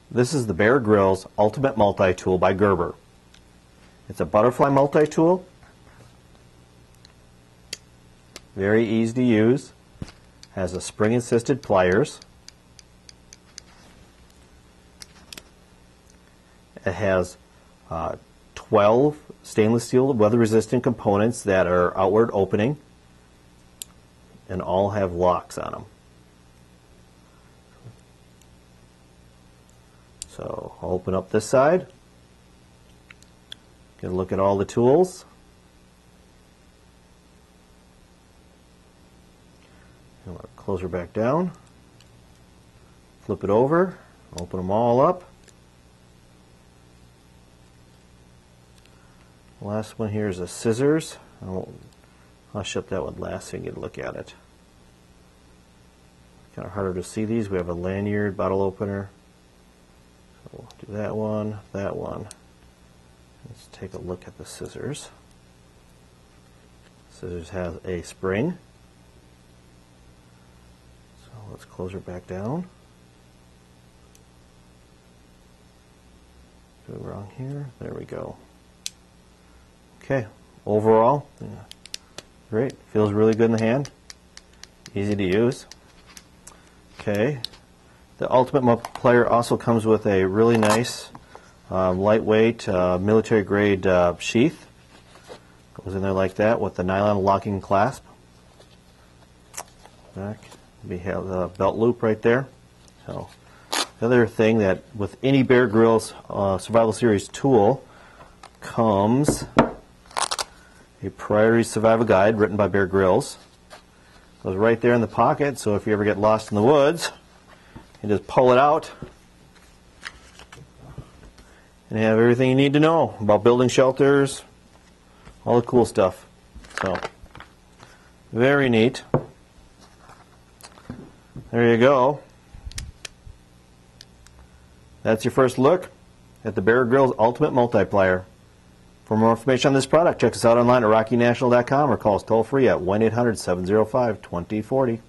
This is the Bear Grylls Ultimate Multi-tool by Gerber. It's a butterfly multi-tool. Very easy to use. Has a spring-assisted pliers. It has 12 stainless steel weather-resistant components that are outward opening and all have locks on them. So I'll open up this side, get a look at all the tools. I'm going to close her back down, flip it over, open them all up. The last one here is the scissors. I'll shut that one last so you can get a look at it. Kind of harder to see these. We have a Lanyard bottle opener. So we'll do that one, that one. Let's take a look at the scissors. Scissors has a spring. So let's close her back down. Go wrong here. There we go. Okay, overall, great. Feels really good in the hand. Easy to use. Okay, the Ultimate Multiplier also comes with a really nice, lightweight, military-grade sheath. Goes in there like that with the nylon locking clasp. Back, we have the belt loop right there. So, the other thing that with any Bear Grylls Survival Series tool comes a Priority Survival Guide written by Bear Grylls. Goes right there in the pocket, so if you ever get lost in the woods, you just pull it out and you have everything you need to know about building shelters, all the cool stuff. So, very neat. There you go. That's your first look at the Bear Grylls Ultimate Multiplier. For more information on this product, check us out online at rockynational.com or call us toll-free at 1-800-705-2040.